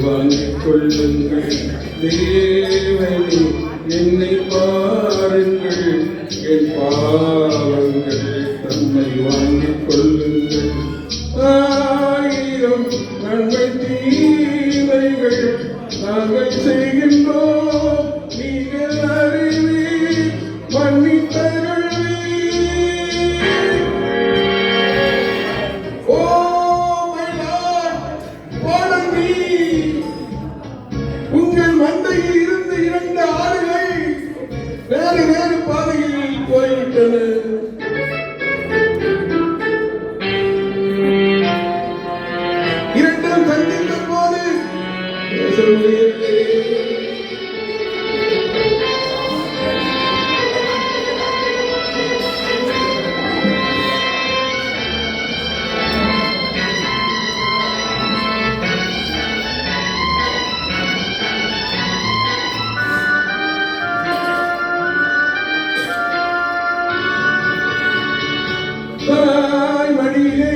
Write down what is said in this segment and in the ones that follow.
வாங்கிக் கொள்ளுங்கள். தேவனே என்னை பாருங்கள், என் பாவங்கள் தம்மை வாங்கிக் கொள்ளுங்கள். ஆயிரம் நன்மை தீமைகள் நாங்கள் செய்கின்றோம், நீங்கள் அறிவீர், மன்னித்தருள்வீர். Oh my lord, pardon me. உங்கள் மந்தையில் இருந்து 2 ஆடுகள் வேறு வேறு பாதைகளில் போய்விட்டன. இரண்டும் சந்தித்த போது பேச முடியவில்லை. தாய் மடியிலே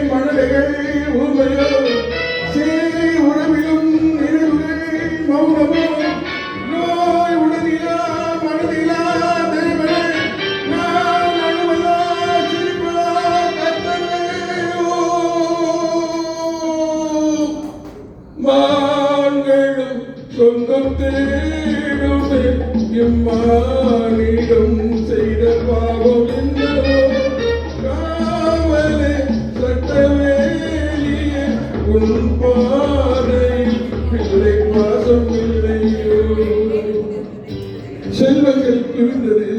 மணலைகள் ஊமையோ, சேவை உறவிலும் நினைவுகள் மௌனமோ, நோய் உடலிலா மனதிலா தெய்வனே, நான் அழுவதா சிரிப்பதா கர்த்தரே. மான்களும் சொந்தம் தேடுமே, இம்மானிடம் செய்த பாவம் என்னவோ. காவலே சட்டவேலியே, உன் பாதையில் பிள்ளை பாசம் இல்லையோ. செல்வங்கள் குவிந்தது,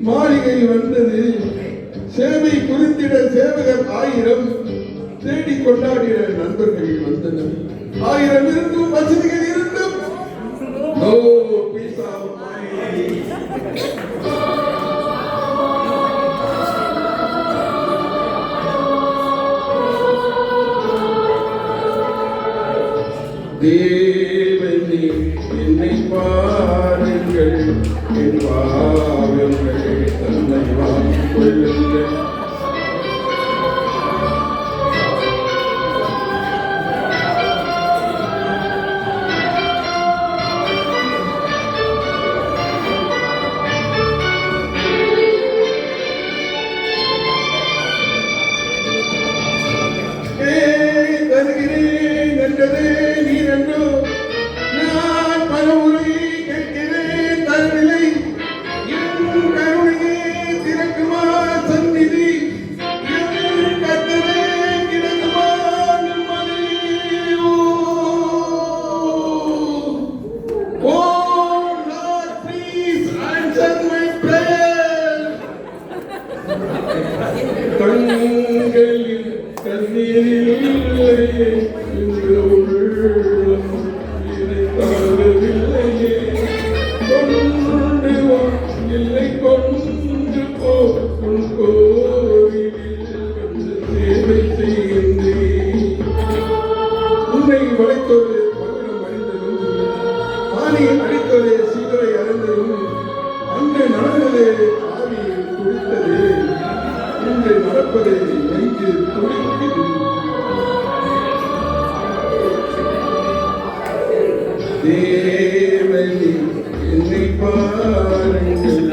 மாளிகை வந்தது, சேவை குறித்திட சேவகர் 1000, தேடி கொண்டாடிய நண்பர்கள் வந்தனர். 1000 இருந்தும் வசதிகள் இருந்தும் no peace of mind. தேவனே என்னை பாருங்கள், என் பாவங்கள் தன்னை வாங்கிக் கொள்ளுங்கள். தருகிறேன் என்றதே நீர் என்றோ, நான் பலமுறை கேட்கிறேன் தரவில்லை. என் கருணையே திறக்குமா சந்நிதி, என் கர்த்தரே கிடைக்குமா நிம்மதி. ஓ Lord, please answer my prayer. கண்களில் கண்ணீரில் இல்லையே, இந்த உள்ளம் இதை தாங்கவில்லையே. கொண்டு வா, இல்லை கொண்டு போ, உன் கோவிலில் வந்து சேவை செய்கின்றேன். உன்னை வளைத்தோடு மகுடம் அணிந்ததும், ஆணியை அடித்தோடே சீதரை அறிந்ததும், அன்று நடந்ததே ஆவியில் துடித்ததே, இன்று நடப்பதே நெஞ்சு துடிக்குது. தேவனே என்னை பாருங்கள்,